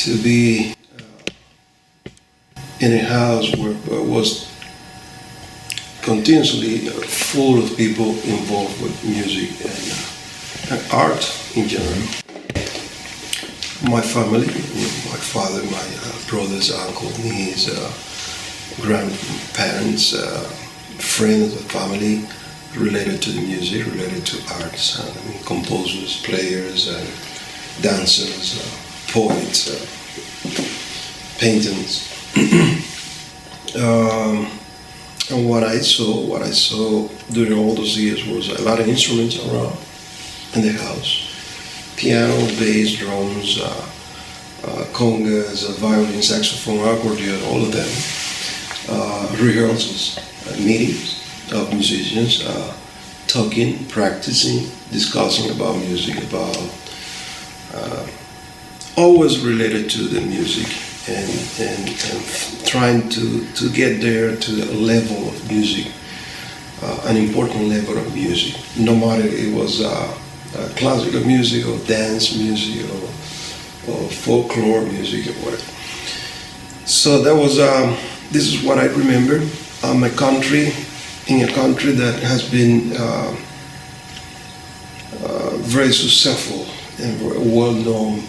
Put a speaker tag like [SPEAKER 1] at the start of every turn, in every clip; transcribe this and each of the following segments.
[SPEAKER 1] to be in a house where it was continuously full of people involved with music and art in general. My family, my father, my brothers, uncle, niece, grandparents, friends, family related to the music, related to arts, composers, players, dancers, poets, painters. And what I saw during all those years was a lot of instruments around in the house. Piano, bass, drums, congas, violin, saxophone, accordion, all of them. Rehearsals, meetings of musicians, talking, practicing, discussing about music, about always related to the music and trying to get there to a level of music, an important level of music, no matter it was classical music or dance music or folklore music or whatever. So that was, this is what I remember. In a country that has been very successful and well known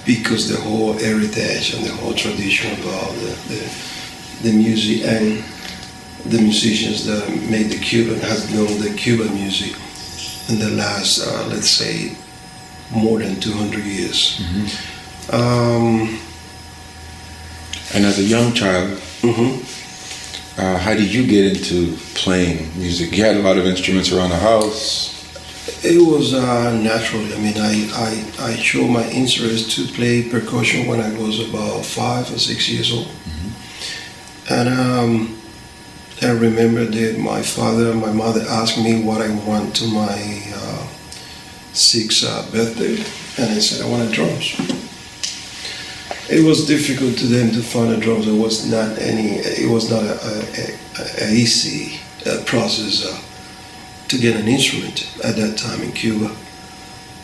[SPEAKER 1] because the whole heritage and the whole tradition about the music and the musicians that made the Cuban has known the Cuban music in the last, let's say, more than 200 years.
[SPEAKER 2] Mm-hmm. And as a young child, how did you get into playing music? You had a lot of instruments around the house.
[SPEAKER 1] It was naturally. I mean, I showed my interest to play percussion when I was about 5 or 6 years old. Mm-hmm. And I remember that my father and my mother asked me what I want to my 6th birthday, and I said I wanted drums. It was difficult to them to find the drums. It was not a easy process to get an instrument at that time in Cuba.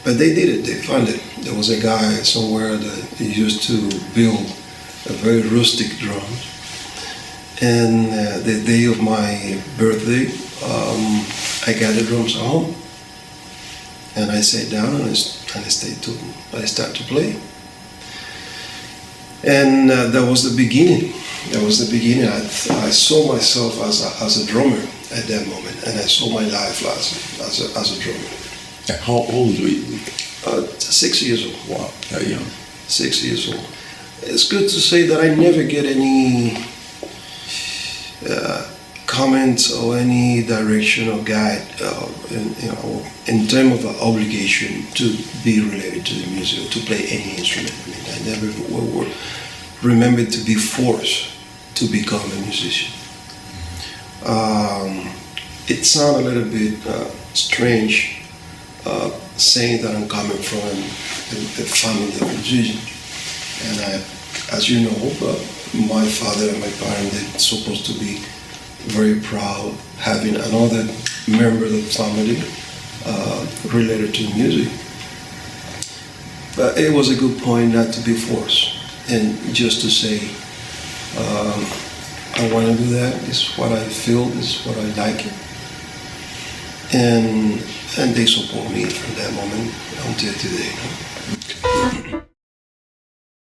[SPEAKER 1] But they did it, they found it. There was a guy somewhere that used to build a very rustic drums. And the day of my birthday, I got the drums at home. And I sat down and I started to play. And that was the beginning. I saw myself as a drummer at that moment, and I saw my life as a drummer.
[SPEAKER 2] How old were you?
[SPEAKER 1] 6 years old.
[SPEAKER 2] Wow, that young.
[SPEAKER 1] 6 years old. It's good to say that I never get any comments or any direction or guide in terms of an obligation to be related to the music or to play any instrument. I mean, I never remember to be forced to become a musician. It sounds a little bit strange saying that I'm coming from a family of musicians. And as you know, my father and my parents, they're supposed to be very proud having another member of the family related to music. But it was a good point not to be forced and just to say, I want to do that, this is what I feel, this is what I like. And they support me from that moment until today.